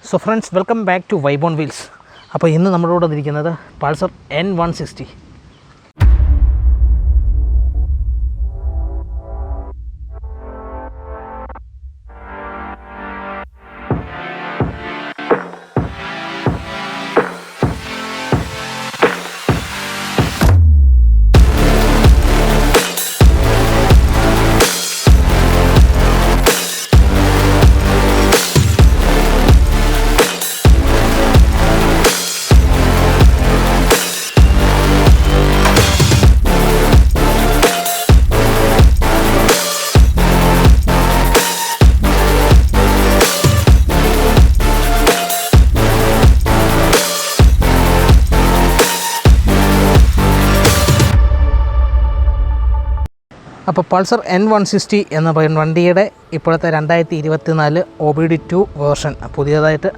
So friends, welcome back to vibe on wheels. അപ്പോൾ ഇന്ന് നമ്മളോട് വന്നിരിക്കുന്നത് പൾസർ N160. അപ്പോൾ പൾസർ N160 എന്ന വണ്ടിയുടെ ഇപ്പോഴത്തെ 2024 OBD2 വേർഷൻ പുതിയതായിട്ട്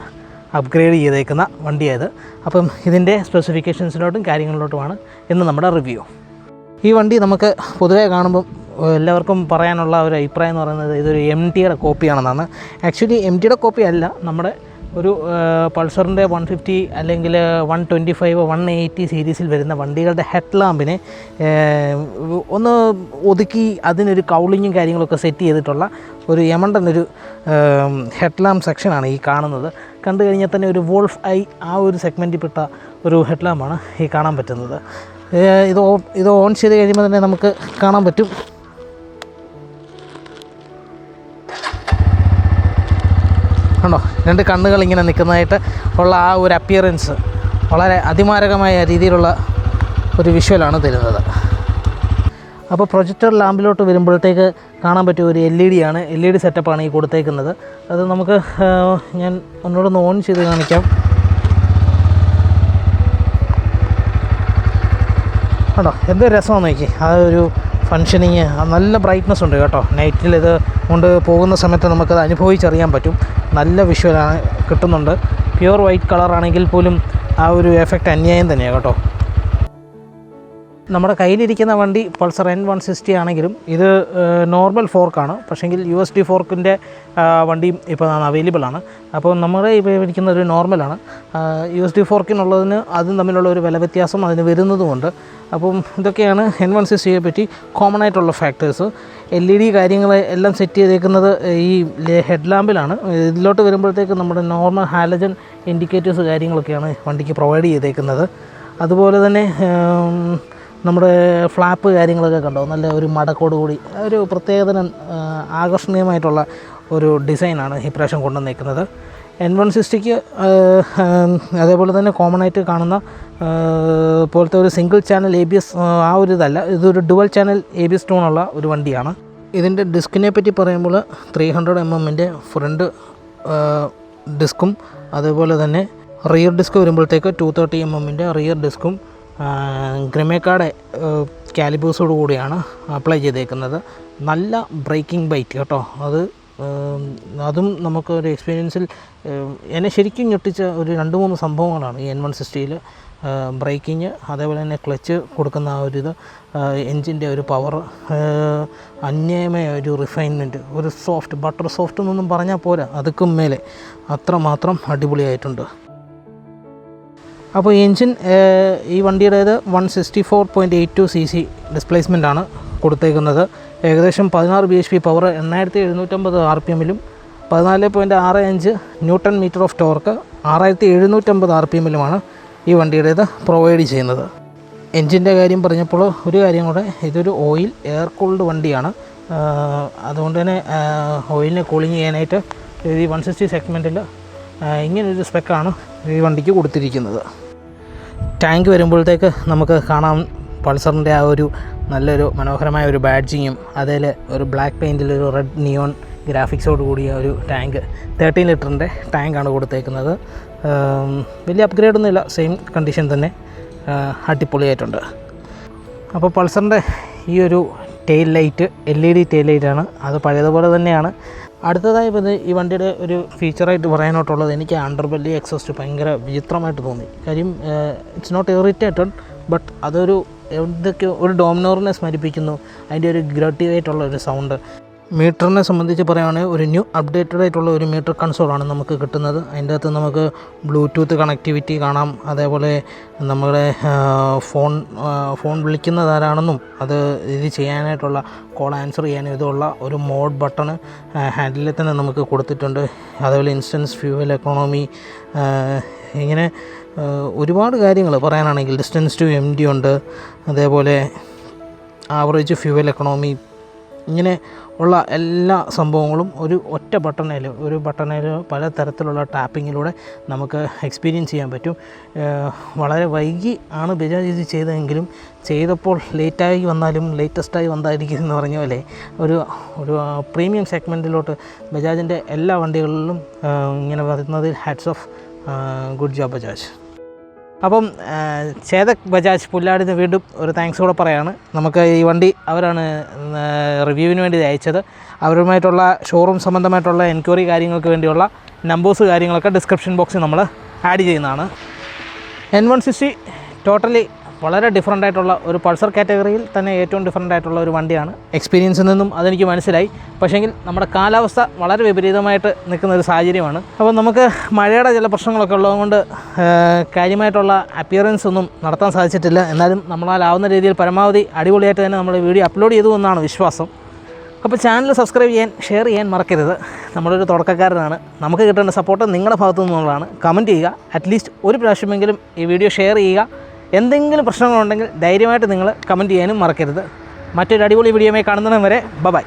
അപ്ഗ്രേഡ് ചെയ്തേക്കുന്ന വണ്ടിയായത്. അപ്പം ഇതിൻ്റെ സ്പെസിഫിക്കേഷൻസിലോട്ടും കാര്യങ്ങളിലോട്ടുമാണ് ഇന്ന് നമ്മുടെ റിവ്യൂ. ഈ വണ്ടി നമുക്ക് പൊതുവെ കാണുമ്പം എല്ലാവർക്കും പറയാനുള്ള ഒരു അഭിപ്രായം എന്ന് പറയുന്നത് ഇതൊരു MTയുടെ കോപ്പിയാണെന്നാണ്. ആക്ച്വലി MTയുടെ കോപ്പി അല്ല, നമ്മുടെ ഒരു പൾസറിൻ്റെ 150 അല്ലെങ്കിൽ 125 180 സീരീസിൽ വരുന്ന വണ്ടികളുടെ ഹെഡ് ലാമ്പിനെ ഒന്ന് ഒതുക്കി അതിനൊരു കൗളിങ്ങും കാര്യങ്ങളൊക്കെ സെറ്റ് ചെയ്തിട്ടുള്ള ഒരു യമണ്ടനൊരു ഹെഡ് ലാമ്പ് സെക്ഷനാണ് ഈ കാണുന്നത്. കണ്ടു കഴിഞ്ഞാൽ തന്നെ ഒരു വോൾഫ് ഐ ആ ഒരു സെഗ്മെൻറ്റിൽ പെട്ട ഒരു ഹെഡ് ലാമ്പാണ് ഈ കാണാൻ പറ്റുന്നത്. ഇത് ഓൺ ചെയ്ത് കഴിയുമ്പോൾ തന്നെ നമുക്ക് കാണാൻ പറ്റും. കണ്ടോ, രണ്ട് കണ്ണുകൾ ഇങ്ങനെ നിൽക്കുന്നതായിട്ട് ഉള്ള ആ ഒരു അപ്പിയറൻസ് വളരെ അതിമാരകമായ രീതിയിലുള്ള ഒരു വിഷ്വലാണ് തരുന്നത്. അപ്പോൾ പ്രൊജക്ടർ ലാമ്പിലോട്ട് വരുമ്പോഴത്തേക്ക് കാണാൻ പറ്റിയ ഒരു LED സെറ്റപ്പാണ് ഈ കൊടുത്തേക്കുന്നത്. അത് നമുക്ക് ഞാൻ ഒന്നുകൂടെ ഓൺ ചെയ്ത് കാണിക്കാം. കണ്ടോ, എന്തൊരു രസമാണെന്ന് നോക്കി ആ ഒരു ഫങ്ഷനിങ്. നല്ല ബ്രൈറ്റ്നസ് ഉണ്ട് കേട്ടോ. നൈറ്റിൽ ഇത് കൊണ്ട് പോകുന്ന സമയത്ത് നമുക്കത് അനുഭവിച്ചറിയാൻ പറ്റും. നല്ല വിഷ്വലാണ് കിട്ടുന്നുണ്ട്. പ്യുവർ വൈറ്റ് കളറാണെങ്കിൽ പോലും ആ ഒരു എഫക്റ്റ് അന്യായം തന്നെയാണ് കേട്ടോ. നമ്മുടെ കയ്യിലിരിക്കുന്ന വണ്ടി പൾസർ N160 ആണെങ്കിലും ഇത് നോർമൽ ഫോർക്കാണ്. പക്ഷേങ്കിൽ USD ഫോർക്കിൻ്റെ വണ്ടിയും ഇപ്പോൾ അവൈലബിൾ ആണ്. അപ്പോൾ നമ്മുടെ ഇപ്പോൾ ഇരിക്കുന്ന ഒരു നോർമലാണ്. USD ഫോർക്കിനുള്ളതിന് അതും തമ്മിലുള്ള ഒരു വില വ്യത്യാസം അതിന് വരുന്നതുകൊണ്ട്. അപ്പം ഇതൊക്കെയാണ് N160യെ പറ്റി കോമൺ ആയിട്ടുള്ള ഫാക്ടേഴ്സ്. LED കാര്യങ്ങൾ എല്ലാം സെറ്റ് ചെയ്തേക്കുന്നത് ഈ ഹെഡ് ലാമ്പിലാണ്. ഇതിലോട്ട് വരുമ്പോഴത്തേക്ക് നമ്മുടെ നോർമൽ ഹാലജൻ ഇൻഡിക്കേറ്റേഴ്സ് കാര്യങ്ങളൊക്കെയാണ് വണ്ടിക്ക് പ്രൊവൈഡ് ചെയ്തേക്കുന്നത്. അതുപോലെ തന്നെ നമ്മുടെ ഫ്ലാപ്പ് കാര്യങ്ങളൊക്കെ കണ്ടോ, നല്ല ഒരു മടക്കോട് കൂടി ഒരു പ്രത്യേകതരം ആകർഷണീയമായിട്ടുള്ള ഒരു ഡിസൈനാണ് ഈ പ്രാവശ്യം കൊണ്ടുവന്നേക്കുന്നത്. N160ക്ക് അതേപോലെ തന്നെ കോമൺ ആയിട്ട് കാണുന്ന പോലത്തെ ഒരു സിംഗിൾ ചാനൽ ABS ആ ഒരു ഇതല്ല, ഇതൊരു ഡുവൽ ചാനൽ ABS ടൂണുള്ള ഒരു വണ്ടിയാണ്. ഇതിൻ്റെ ഡിസ്കിനെ പറ്റി പറയുമ്പോൾ 300 mm ഫ്രണ്ട് ഡിസ്കും അതേപോലെ തന്നെ റിയർ ഡിസ്ക് വരുമ്പോഴത്തേക്ക് 230 mm റിയർ ഡിസ്കും ഗ്രമേക്കാടെ കാലിബേഴ്സോട് കൂടിയാണ് അപ്ലൈ ചെയ്തേക്കുന്നത്. നല്ല ബ്രേക്കിംഗ് ബൈറ്റ് കേട്ടോ. അതും നമുക്ക് ഒരു എക്സ്പീരിയൻസിൽ എന്നെ ശരിക്കും ഞെട്ടിച്ച ഒരു 2-3 സംഭവങ്ങളാണ് ഈ N160യിൽ. ബ്രേക്കിങ്, അതേപോലെ തന്നെ ക്ലച്ച് കൊടുക്കുന്ന ആ ഒരു എൻജിൻ്റെ ഒരു പവർ, അന്യായമായ ഒരു റിഫൈൻമെൻറ്റ്, ഒരു സോഫ്റ്റ് ബട്ടർ സോഫ്റ്റ് എന്നൊന്നും പറഞ്ഞാൽ പോരാ, അതൊക്കെ മേലെ അത്രമാത്രം അടിപൊളിയായിട്ടുണ്ട്. അപ്പോൾ എൻജിൻ ഈ വണ്ടിയുടേത് 164.82 cc ഡിസ്പ്ലേസ്മെൻറ്റാണ് കൊടുത്തേക്കുന്നത്. ഏകദേശം 16 bhp പവർ 8750 RPMലും 14.65 ന്യൂട്ടൺ മീറ്റർ ഓഫ് ടോർക്ക് 6750 RPMലുമാണ് ഈ വണ്ടിയുടേത് പ്രൊവൈഡ് ചെയ്യുന്നത്. എൻജിൻ്റെ കാര്യം പറഞ്ഞപ്പോൾ ഒരു കാര്യം കൂടെ, ഇതൊരു ഓയിൽ എയർ കൂൾഡ് വണ്ടിയാണ്. അതുകൊണ്ട് തന്നെ ഓയിലിനെ കൂളിങ് ചെയ്യാനായിട്ട് ഈ 160 സെഗ്മെൻറ്റിൽ ഇങ്ങനൊരു സ്പെക്കാണ് ഈ വണ്ടിക്ക് കൊടുത്തിരിക്കുന്നത്. ടാങ്ക് വരുമ്പോഴത്തേക്ക് നമുക്ക് കാണാം പൾസറിൻ്റെ ആ ഒരു നല്ലൊരു മനോഹരമായ ഒരു ബാഡ്ജിങ്ങും അതിൽ ഒരു ബ്ലാക്ക് പെയിൻറ്റിൽ ഒരു റെഡ് നിയോൺ ഗ്രാഫിക്സോട് കൂടിയ ഒരു ടാങ്ക്, 13 ലിറ്ററിൻ്റെ ടാങ്കാണ് കൊടുത്തേക്കുന്നത്. വലിയ അപ്ഗ്രേഡൊന്നുമില്ല, സെയിം കണ്ടീഷൻ തന്നെ അടിപൊളിയായിട്ടുണ്ട്. അപ്പോൾ പൾസറിൻ്റെ ഈ ഒരു ടെയിൽ ലൈറ്റ് LED ടെയിൽ ലൈറ്റാണ്, അത് പഴയതുപോലെ തന്നെയാണ്. അടുത്തതായി ഈ വണ്ടിയുടെ ഒരു ഫീച്ചറായിട്ട് പറയാനായിട്ടുള്ളത്, എനിക്ക് അണ്ടർബെല്ലി എക്സോസ്റ്റ് ഭയങ്കര വിചിത്രമായിട്ട് തോന്നി. കാര്യം ഇറ്റ്സ് നോട്ട് ഇറിറ്റേറ്റഡ്, ബട്ട് അതൊരു എന്തൊക്കെയോ ഒരു ഡോമിനോറിനെ സ്മരിപ്പിക്കുന്നു. അതിൻ്റെ ഒരു ഗ്രേറ്റീവായിട്ടുള്ള ഒരു സൗണ്ട്, മീറ്ററിനെ സംബന്ധിച്ച് പറയുകയാണെങ്കിൽ ഒരു ന്യൂ അപ്ഡേറ്റഡ് ആയിട്ടുള്ള ഒരു മീറ്റർ കൺസോളാണ് നമുക്ക് കിട്ടുന്നത്. അതിൻ്റെ അകത്ത് നമുക്ക് ബ്ലൂടൂത്ത് കണക്ടിവിറ്റി കാണാം, അതേപോലെ നമ്മുടെ ഫോൺ വിളിക്കുന്നതാരാണെന്നും അത് ഇത് ചെയ്യാനായിട്ടുള്ള കോൾ ആൻസർ ചെയ്യാനും ഇതുള്ള ഒരു മോഡ് ബട്ടൺ ഹാൻഡിലിൽ തന്നെ നമുക്ക് കൊടുത്തിട്ടുണ്ട്. അതേപോലെ ഇൻസ്റ്റൻസ് ഫ്യൂവൽ എക്കോണമി, ഇങ്ങനെ ഒരുപാട് കാര്യങ്ങൾ പറയാനാണെങ്കിൽ ഡിസ്റ്റൻസ് ടു MD ഉണ്ട്, അതേപോലെ ആവറേജ് ഫ്യൂവൽ എക്കണോമി, ഇങ്ങനെ ഉള്ള എല്ലാ സംഭവങ്ങളും ഒറ്റ ബട്ടണിൽ പല തരത്തിലുള്ള ടാപ്പിങ്ങിലൂടെ നമുക്ക് എക്സ്പീരിയൻസ് ചെയ്യാൻ പറ്റും. വളരെ വൈകി ആണ് ബജാജ് ഇത് ചെയ്തതെങ്കിലും ചെയ്തപ്പോൾ ലേറ്റായി വന്നാലും ലേറ്റസ്റ്റായി വന്നായിരിക്കും എന്ന് പറഞ്ഞ പോലെ ഒരു പ്രീമിയം സെഗ്മെൻറ്റിലോട്ട് ബജാജിൻ്റെ എല്ലാ വണ്ടികളിലും ഇങ്ങനെ വരുന്നതിൽ hats off, good job Bajaj. അപ്പം ചേതക് ബജാജ് പുല്ലാടിന് വീണ്ടും ഒരു താങ്ക്സ് കൂടെ പറയാണ്. നമുക്ക് ഈ വണ്ടി അവരാണ് റിവ്യൂവിന് വേണ്ടി അയച്ചത്. അവരുമായിട്ടുള്ള ഷോറൂം സംബന്ധമായിട്ടുള്ള എൻക്വയറി കാര്യങ്ങൾക്ക് വേണ്ടിയുള്ള നമ്പേഴ്സ് കാര്യങ്ങളൊക്കെ ഡിസ്ക്രിപ്ഷൻ ബോക്സിൽ നമ്മൾ ആഡ് ചെയ്യുന്നതാണ്. N160 ടോട്ടലി വളരെ ഡിഫറൻ്റ് ആയിട്ടുള്ള ഒരു പൾസർ കാറ്റഗറിയിൽ തന്നെ ഏറ്റവും ഡിഫറൻ്റ് ആയിട്ടുള്ള ഒരു വണ്ടിയാണ്. എക്സ്പീരിയൻസിൽ നിന്നും അതെനിക്ക് മനസ്സിലായി. പക്ഷേങ്കിൽ നമ്മുടെ കാലാവസ്ഥ വളരെ വിപരീതമായിട്ട് നിൽക്കുന്ന ഒരു സാഹചര്യമാണ്. അപ്പോൾ നമുക്ക് മഴയുടെ ചില പ്രശ്നങ്ങളൊക്കെ ഉള്ളതുകൊണ്ട് കാര്യമായിട്ടുള്ള അപ്പിയറൻസ് ഒന്നും നടത്താൻ സാധിച്ചിട്ടില്ല. എന്നാലും നമ്മളാലാവുന്ന രീതിയിൽ പരമാവധി അടിപൊളിയായിട്ട് തന്നെ നമ്മൾ വീഡിയോ അപ്ലോഡ് ചെയ്തു എന്നാണ് വിശ്വാസം. അപ്പോൾ ചാനൽ സബ്സ്ക്രൈബ് ചെയ്യാൻ, ഷെയർ ചെയ്യാൻ മറക്കരുത്. നമ്മളൊരു തുടക്കക്കാരനാണ്, നമുക്ക് കിട്ടേണ്ട സപ്പോർട്ട് നിങ്ങളുടെ ഭാഗത്തു നിന്നുള്ളതാണ്. കമൻറ്റ് ചെയ്യുക, അറ്റ്ലീസ്റ്റ് ഒരു പ്രാവശ്യമെങ്കിലും ഈ വീഡിയോ ഷെയർ ചെയ്യുക. എന്തെങ്കിലും പ്രശ്നങ്ങളുണ്ടെങ്കിൽ ധൈര്യമായിട്ട് നിങ്ങൾ കമൻറ്റ് ചെയ്യാനും മറക്കരുത്. മറ്റൊരു അടിപൊളി വീഡിയോയുമായി കാണുന്നതിന് വരെ ബൈ.